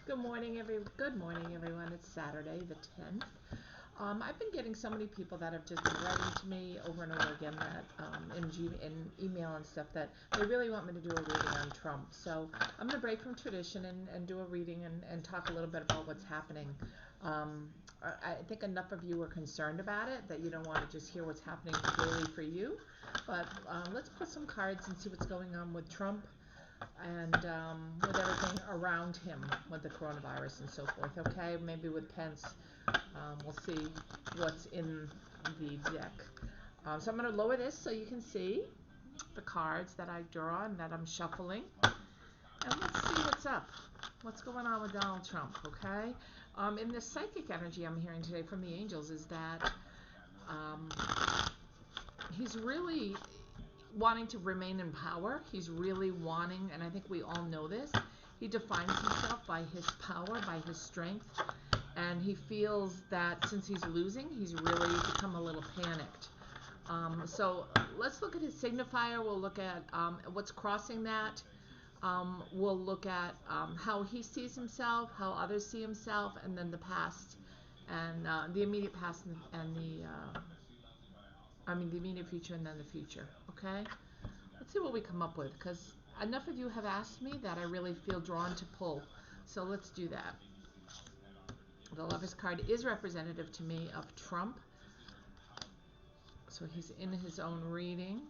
Good morning, everyone. It's Saturday, the 10th. I've been getting so many people that have just been writing to me over and over again that in email and stuff that they really want me to do a reading on Trump. So I'm going to break from tradition and do a reading and talk a little bit about what's happening. I think enough of you are concerned about it that you don't want to just hear what's happening clearly for you. But let's put some cards and see what's going on with Trump and with everything around him with the coronavirus and so forth. Okay, maybe with Pence, we'll see what's in the deck. So I'm going to lower this so you can see the cards that I draw and that I'm shuffling. And let's see what's up. What's going on with Donald Trump, okay? In the psychic energy I'm hearing today from the angels is that he's really wanting to remain in power. He's really wanting, and I think we all know this, he defines himself by his power, by his strength, and he feels that since he's losing, he's really become a little panicked. So let's look at his signifier. We'll look at what's crossing that. We'll look at how he sees himself, how others see himself, and then the past, and the immediate past and the immediate future and then the future, okay? Let's see what we come up with, because enough of you have asked me that I really feel drawn to pull. So let's do that. The Lover's card is representative to me of Trump. So he's in his own reading.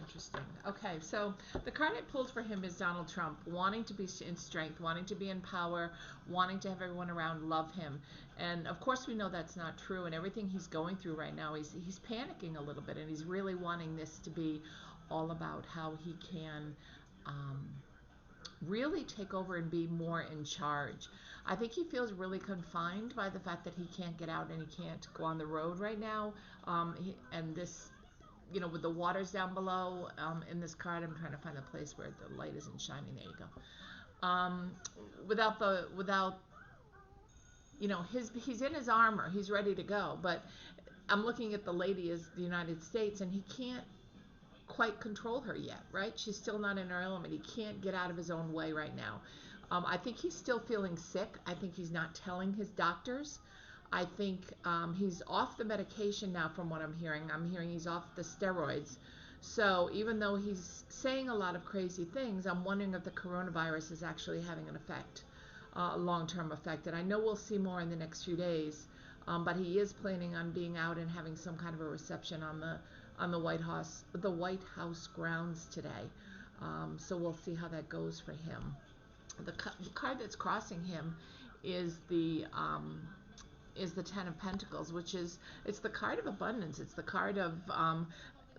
Interesting. Okay, so the card I pulled for him is Donald Trump, wanting to be in strength, wanting to be in power, wanting to have everyone around love him. And of course we know that's not true, and everything he's going through right now, he's panicking a little bit, and he's really wanting this to be all about how he can really take over and be more in charge. I think he feels really confined by the fact that he can't get out and he can't go on the road right now. And this, with the waters down below in this card, I'm trying to find the place where the light isn't shining. There you go. Without he's in his armor, he's ready to go. But I'm looking at the lady as the United States, and he can't quite control her yet, right? She's still not in her element. He can't get out of his own way right now. I think he's still feeling sick. I think he's not telling his doctors. I think he's off the medication now from what I'm hearing. I'm hearing he's off the steroids. So even though he's saying a lot of crazy things, I'm wondering if the coronavirus is actually having an effect, a long-term effect. And I know we'll see more in the next few days, but he is planning on being out and having some kind of a reception on the White House grounds today. So we'll see how that goes for him. The card that's crossing him is the Ten of Pentacles, which it's the card of abundance. It's the card of,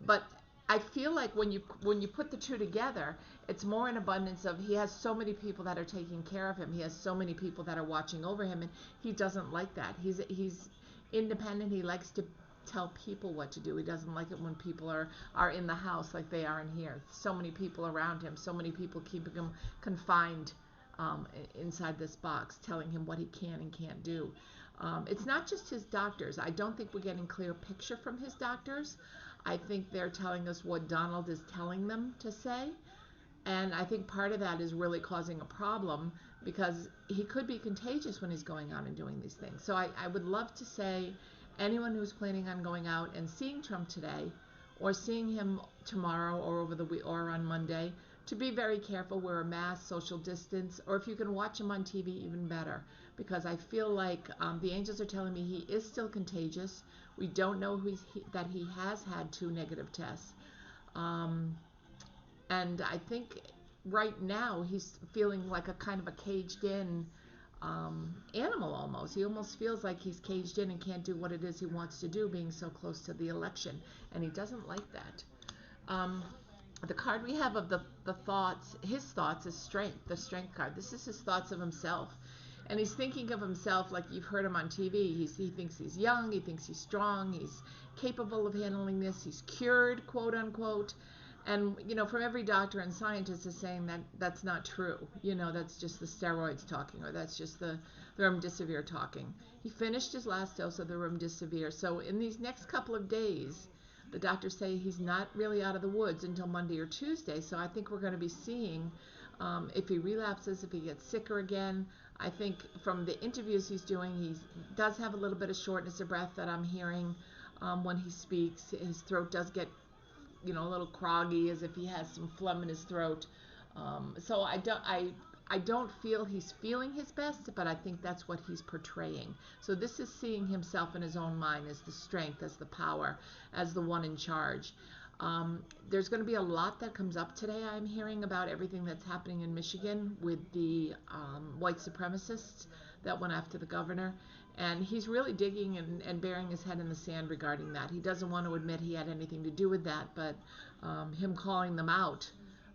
but I feel like when you put the two together, it's more an abundance of he has so many people that are taking care of him. He has so many people that are watching over him, and he doesn't like that. He's independent. He likes to tell people what to do. He doesn't like it when people are in the house like they are in here. So many people around him, so many people keeping him confined inside this box, telling him what he can and can't do. It's not just his doctors. I don't think we're getting clear picture from his doctors. I think they're telling us what Donald is telling them to say. And I think part of that is really causing a problem because he could be contagious when he's going out and doing these things. So I would love to say anyone who's planning on going out and seeing Trump today or seeing him tomorrow or over the week or on Monday, to be very careful, wear a mask, social distance, or if you can watch him on TV, even better, because I feel like the angels are telling me he is still contagious. We don't know that he has had 2 negative tests. And I think right now he's feeling like a kind of a caged in animal almost. He almost feels like he's caged in and can't do what it is he wants to do, being so close to the election, and he doesn't like that. The card we have of his thoughts is strength, the strength card. This is his thoughts of himself. And he's thinking of himself like you've heard him on TV. He thinks he's young, he thinks he's strong, he's capable of handling this, he's cured, quote unquote. And from every doctor and scientist is saying that that's not true. That's just the steroids talking, or that's just the remdesivir talking. He finished his last dose of the remdesivir, so in these next couple of days, the doctors say he's not really out of the woods until Monday or Tuesday. So I think we're going to be seeing if he relapses, if he gets sicker again. I think from the interviews he's doing, he does have a little bit of shortness of breath that I'm hearing when he speaks. His throat does get a little croggy, as if he has some phlegm in his throat. So I don't feel he's feeling his best, but I think that's what he's portraying. So this is seeing himself in his own mind as the strength, as the power, as the one in charge. There's going to be a lot that comes up today. I'm hearing about everything that's happening in Michigan with the white supremacists that went after the governor. And he's really digging and burying his head in the sand regarding that. He doesn't want to admit he had anything to do with that, but him calling them out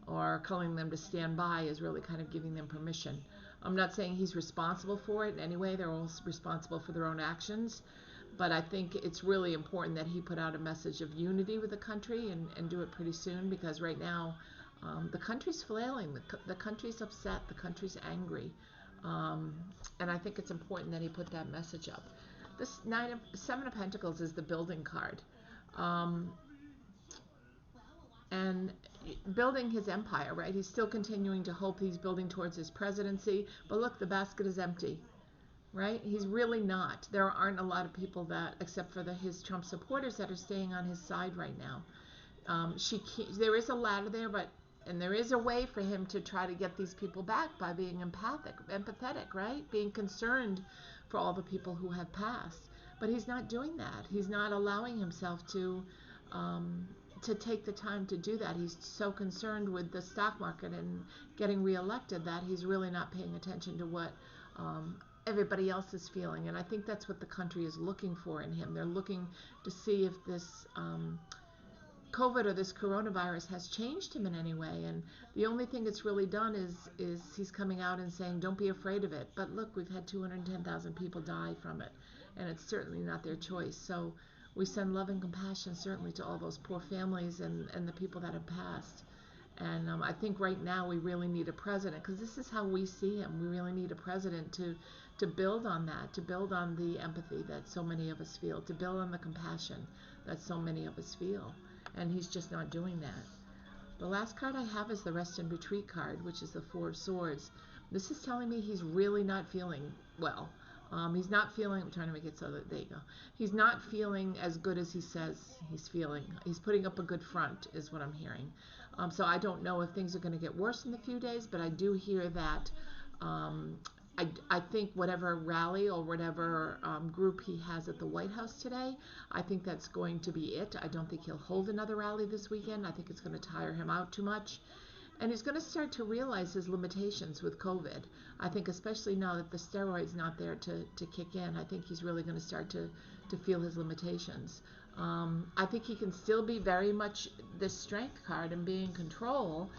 or calling them to stand by is really kind of giving them permission. I'm not saying he's responsible for it in any way. They're all responsible for their own actions. But I think it's really important that he put out a message of unity with the country and do it pretty soon, because right now the country's flailing. The country's upset. The country's angry. And I think it's important that he put that message up. This Seven of Pentacles is the building card. And building his empire, right? He's still continuing to hope. He's building towards his presidency. But look, the basket is empty, right? He's really not. There aren't a lot of people that, except for his Trump supporters, that are staying on his side right now. There is a ladder there, and there is a way for him to try to get these people back by being empathetic, right? Being concerned for all the people who have passed. But he's not doing that. He's not allowing himself to take the time to do that. He's so concerned with the stock market and getting reelected that he's really not paying attention to what everybody else is feeling. And I think that's what the country is looking for in him. They're looking to see if this COVID or this coronavirus has changed him in any way. And the only thing it's really done is he's coming out and saying, don't be afraid of it. But look, we've had 210,000 people die from it, and it's certainly not their choice. So we send love and compassion certainly to all those poor families and the people that have passed. And I think right now we really need a president, because this is how we see him. We really need a president to build on that, to build on the empathy that so many of us feel, to build on the compassion that so many of us feel. And he's just not doing that. The last card I have is the Rest and Retreat card, which is the Four of Swords. This is telling me he's really not feeling well. He's not feeling, I'm trying to make it so that, there you go. He's not feeling as good as he says he's feeling. He's putting up a good front, is what I'm hearing. So I don't know if things are going to get worse in a few days, but I do hear that I think whatever rally or whatever group he has at the White House today, I think that's going to be it. I don't think he'll hold another rally this weekend. I think it's going to tire him out too much. And he's going to start to realize his limitations with COVID. I think especially now that the steroid's not there to kick in, I think he's really going to start to feel his limitations. I think he can still be very much the strength card and be in control,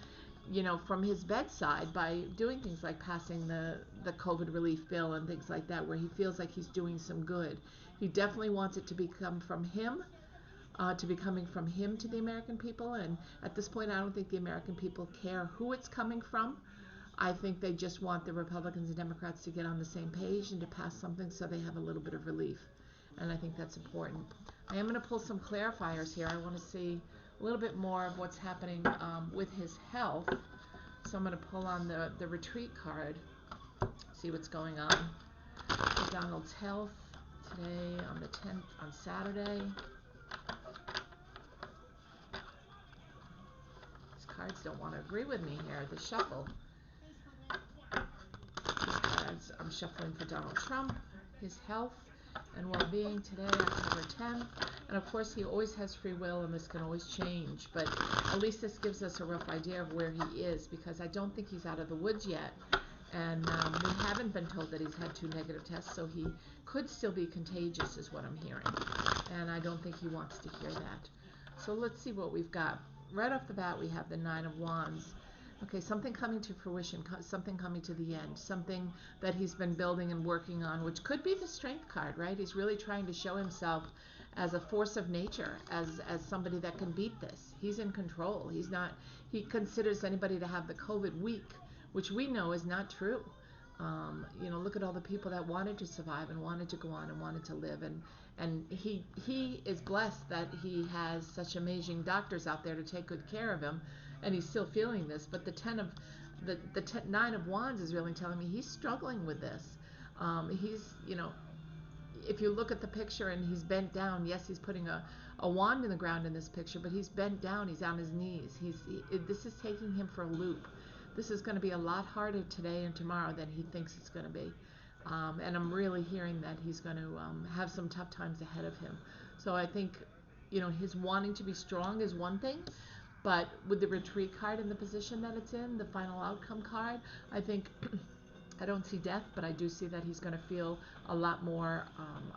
from his bedside by doing things like passing the COVID relief bill and things like that, where he feels like he's doing some good. He definitely wants it to become from him, to be coming from him to the American people. And at this point, I don't think the American people care who it's coming from. I think they just want the Republicans and Democrats to get on the same page and to pass something so they have a little bit of relief. And I think that's important. I am going to pull some clarifiers here. I want to see a little bit more of what's happening with his health. So I'm going to pull on the retreat card, see what's going on. Donald's health today on the 10th, on Saturday. These cards don't want to agree with me here, the shuffle. These cards I'm shuffling for Donald Trump, his health and well-being today, October 10th. And of course, he always has free will, and this can always change. But at least this gives us a rough idea of where he is, because I don't think he's out of the woods yet. And we haven't been told that he's had 2 negative tests, so he could still be contagious, is what I'm hearing. And I don't think he wants to hear that. So let's see what we've got. Right off the bat, we have the 9 of Wands. Okay, something coming to fruition, something coming to the end, something that he's been building and working on, which could be the strength card, right? He's really trying to show himself as a force of nature, as somebody that can beat this. He's in control. He's not. He considers anybody to have the COVID weak, which we know is not true. Look at all the people that wanted to survive and wanted to go on and wanted to live, and he is blessed that he has such amazing doctors out there to take good care of him, and he's still feeling this. But the nine of wands is really telling me he's struggling with this. He's if you look at the picture and he's bent down, yes, he's putting a wand in the ground in this picture, but he's bent down, he's on his knees. This is taking him for a loop. This is going to be a lot harder today and tomorrow than he thinks it's going to be. And I'm really hearing that he's going to have some tough times ahead of him. So I think, his wanting to be strong is one thing, but with the retreat card in the position that it's in, the final outcome card, I think I don't see death, but I do see that he's going to feel a lot more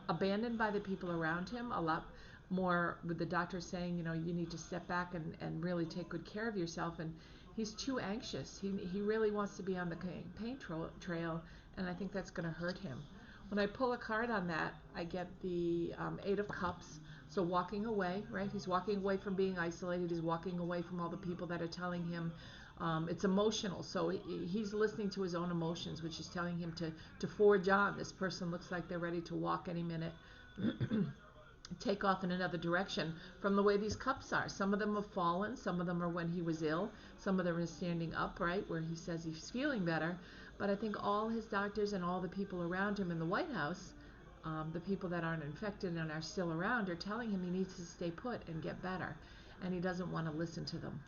abandoned by the people around him, a lot more with the doctor saying, you need to step back and really take good care of yourself. And he's too anxious. He really wants to be on the pain trail, and I think that's going to hurt him. When I pull a card on that, I get the Eight of Cups. So walking away, right? He's walking away from being isolated. He's walking away from all the people that are telling him it's emotional. So he's listening to his own emotions, which is telling him to forge on. This person looks like they're ready to walk any minute. Take off in another direction from the way these cups are. Some of them have fallen. Some of them are when he was ill. Some of them are standing upright where he says he's feeling better. But I think all his doctors and all the people around him in the White House, the people that aren't infected and are still around, are telling him he needs to stay put and get better. And he doesn't want to listen to them.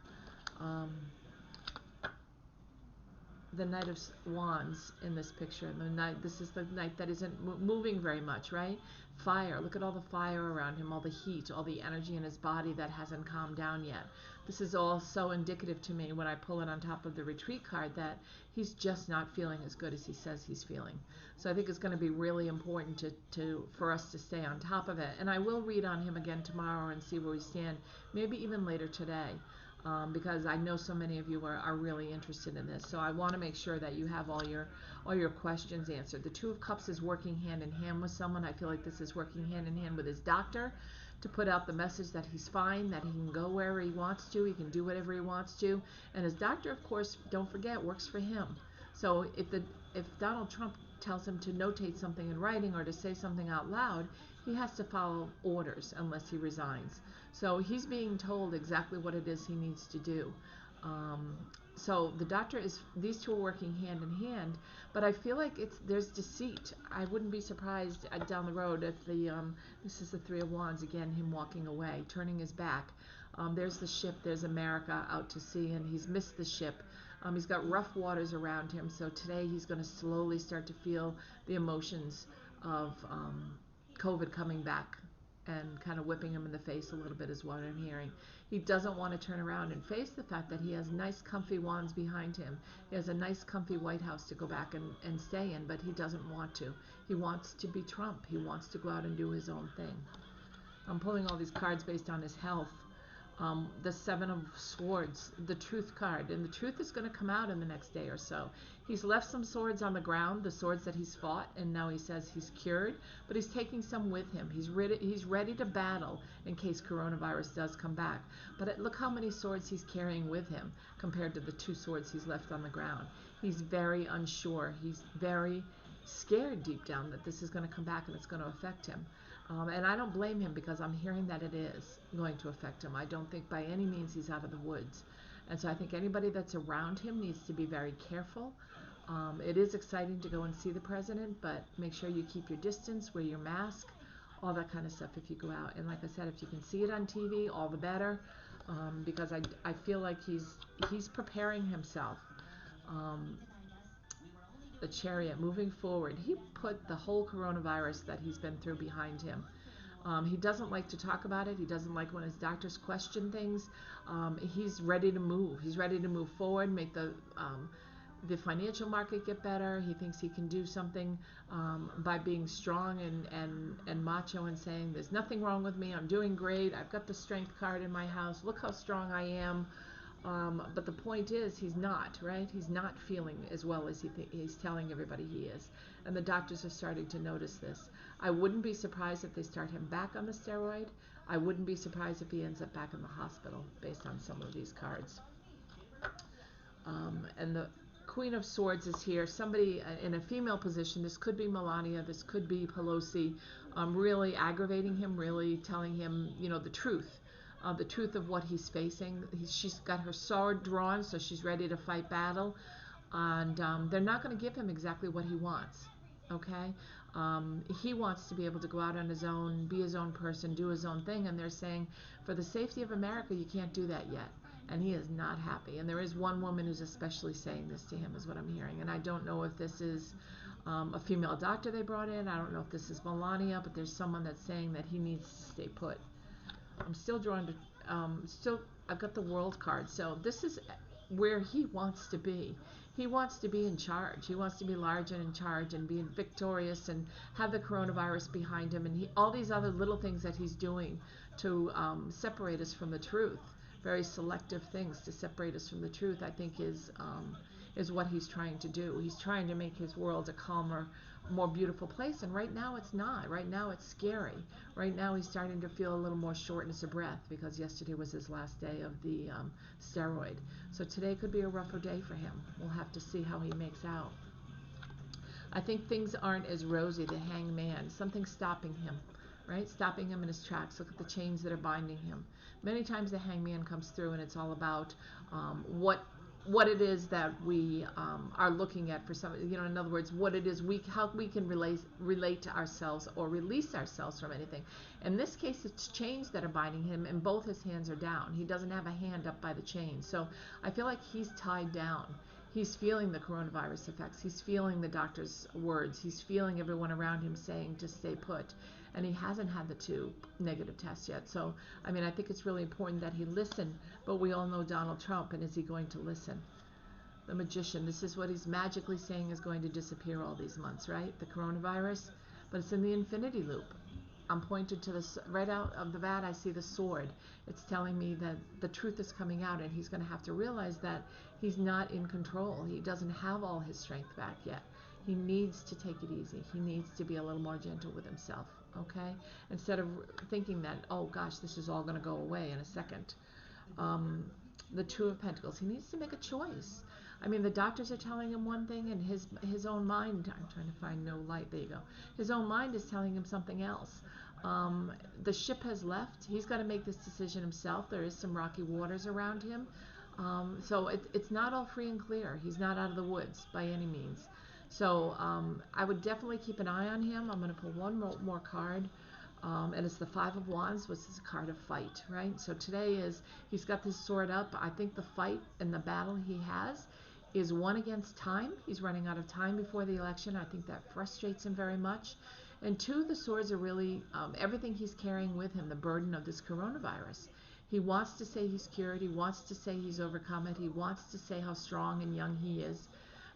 The Knight of Wands in this picture. This is the knight that isn't moving very much, right? Fire. Look at all the fire around him, all the heat, all the energy in his body that hasn't calmed down yet. This is all so indicative to me when I pull it on top of the retreat card that he's just not feeling as good as he says he's feeling. So I think it's going to be really important for us to stay on top of it. And I will read on him again tomorrow and see where we stand, maybe even later today. Because I know so many of you are really interested in this. So I want to make sure that you have all your questions answered. The Two of Cups is working hand in hand with someone. I feel like this is working hand in hand with his doctor to put out the message that he's fine, that he can go wherever he wants to, he can do whatever he wants to. And his doctor, of course, don't forget, works for him. So if Donald Trump tells him to notate something in writing or to say something out loud, he has to follow orders unless he resigns. So he's being told exactly what it is he needs to do. So the doctor these two are working hand in hand, but I feel like there's deceit. I wouldn't be surprised down the road if this is the Three of Wands, again, him walking away, turning his back. There's the ship, there's America out to sea, and he's missed the ship. He's got rough waters around him, so today he's going to slowly start to feel the emotions of COVID coming back and kind of whipping him in the face a little bit is what I'm hearing. He doesn't want to turn around and face the fact that he has nice comfy wands behind him. He has a nice comfy White House to go back and stay in, but he doesn't want to. He wants to be Trump. He wants to go out and do his own thing. I'm pulling all these cards based on his health. The Seven of Swords, the Truth card, and the truth is going to come out in the next day or so. He's left some swords on the ground, the swords that he's fought, and now he says he's cured, but he's taking some with him. He's ready to battle in case coronavirus does come back. But look how many swords he's carrying with him compared to the two swords he's left on the ground. He's very unsure. He's very scared deep down that this is going to come back and it's going to affect him. And I don't blame him because I'm hearing that it is going to affect him. I don't think by any means he's out of the woods. And so I think anybody that's around him needs to be very careful. It is exciting to go and see the president, but make sure you keep your distance, wear your mask, all that kind of stuff if you go out. And like I said, if you can see it on TV, all the better, because I feel like he's preparing himself. The Chariot, moving forward, he put the whole coronavirus that he's been through behind him. He doesn't like to talk about it. He doesn't like when his doctors question things. He's ready to move. He's ready to move forward, make the financial market get better. He thinks he can do something by being strong and macho and saying, there's nothing wrong with me. I'm doing great. I've got the Strength card in my house. Look how strong I am. But the point is, he's not, right? He's not feeling as well as he's telling everybody he is. And the doctors are starting to notice this. I wouldn't be surprised if they start him back on the steroid. I wouldn't be surprised if he ends up back in the hospital based on some of these cards. And the Queen of Swords is here. Somebody in a female position. This could be Melania. This could be Pelosi. Really aggravating him. Really telling him, the truth. The truth of what he's facing. She's got her sword drawn, so she's ready to fight battle. And they're not going to give him exactly what he wants. Okay? He wants to be able to go out on his own, be his own person, do his own thing. And they're saying, for the safety of America, you can't do that yet. And he is not happy. And there is one woman who's especially saying this to him, is what I'm hearing. And I don't know if this is a female doctor they brought in. I don't know if this is Melania, but there's someone that's saying that he needs to stay put. I'm still drawn to, I've got the World card. So this is where he wants to be. He wants to be in charge. He wants to be large and in charge and be victorious and have the coronavirus behind him, and all these other little things that he's doing to separate us from the truth. Very selective things to separate us from the truth, I think, is what he's trying to do. He's trying to make his world a calmer, more beautiful place, and right now it's not. Right now it's scary. Right now he's starting to feel a little more shortness of breath because yesterday was his last day of the steroid. So today could be a rougher day for him. We'll have to see how he makes out. I think things aren't as rosy. The hangman, something's stopping him, right? Stopping him in his tracks. Look at the chains that are binding him. Many times the hangman comes through and it's all about what it is that we are looking at for some, in other words, what it is how we can relate to ourselves or release ourselves from anything. In this case, it's chains that are binding him, and both his hands are down. He doesn't have a hand up by the chain, so I feel like he's tied down. He's feeling the coronavirus effects. He's feeling the doctor's words. He's feeling everyone around him saying to stay put. And he hasn't had the 2 negative tests yet. So, I think it's really important that he listen. But we all know Donald Trump, and is he going to listen? The magician, this is what he's magically saying is going to disappear all these months, right? The coronavirus. But it's in the infinity loop. I'm pointed to this right out of the bat. I see the sword. It's telling me that the truth is coming out, and he's going to have to realize that he's not in control. He doesn't have all his strength back yet. He needs to take it easy. He needs to be a little more gentle with himself, okay? Instead of thinking that, oh gosh, this is all going to go away in a second. The Two of Pentacles. He needs to make a choice. The doctors are telling him one thing, and his own mind, I'm trying to find no light, there you go. His own mind is telling him something else. The ship has left. He's got to make this decision himself. There is some rocky waters around him. So it's not all free and clear. He's not out of the woods by any means. So I would definitely keep an eye on him. I'm going to pull one more card. And it's the Five of Wands, which is a card of fight, right? So today he's got this sword up. I think the fight and the battle he has is one against time. He's running out of time before the election. I think that frustrates him very much. And 2, the swords are really everything he's carrying with him, the burden of this coronavirus. He wants to say he's cured. He wants to say he's overcome it. He wants to say how strong and young he is.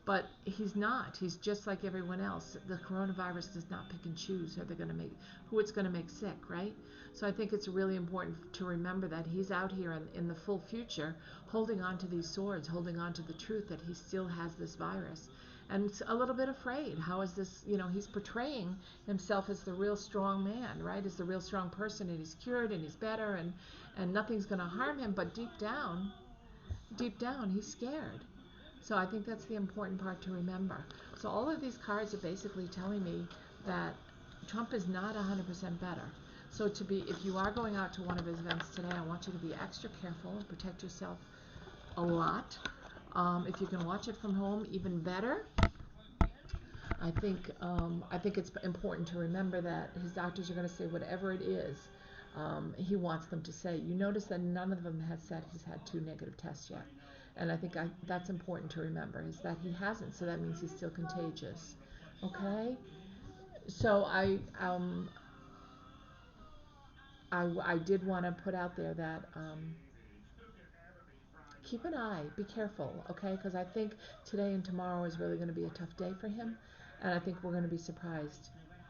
But he's not. He's just like everyone else. The coronavirus does not pick and choose who it's going to make sick, right? So I think it's really important to remember that he's out here in the full future holding on to these swords, holding on to the truth that he still has this virus. And a little bit afraid. How is this, he's portraying himself as the real strong man, right? As the real strong person, and he's cured and he's better and nothing's going to harm him. But deep down, he's scared. So I think that's the important part to remember. So all of these cards are basically telling me that Trump is not 100% better. So if you are going out to one of his events today, I want you to be extra careful and protect yourself a lot. If you can watch it from home, even better. I think it's important to remember that his doctors are going to say whatever it is he wants them to say. You notice that none of them has said he's had 2 negative tests yet. And I think that's important to remember, is that he hasn't, so that means he's still contagious. Okay? So I did want to put out there that keep an eye, be careful, okay? Because I think today and tomorrow is really going to be a tough day for him, and I think we're going to be surprised,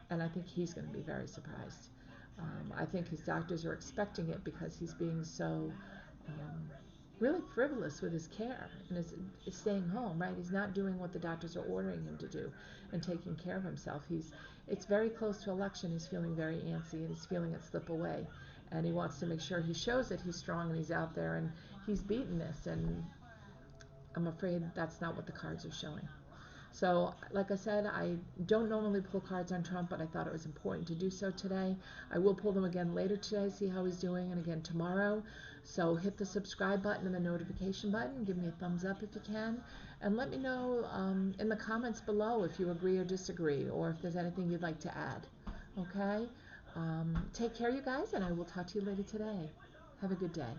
and I think he's going to be very surprised. I think his doctors are expecting it because he's being so really frivolous with his care and is staying home, right? He's not doing what the doctors are ordering him to do and taking care of himself. It's very close to election. He's feeling very antsy and he's feeling it slip away. And he wants to make sure he shows that he's strong and he's out there and he's beaten this. And I'm afraid that's not what the cards are showing. So, like I said, I don't normally pull cards on Trump, but I thought it was important to do so today. I will pull them again later today, see how he's doing, and again tomorrow. So hit the subscribe button and the notification button. Give me a thumbs up if you can. And let me know in the comments below if you agree or disagree, or if there's anything you'd like to add. Okay? Take care, you guys, and I will talk to you later today. Have a good day.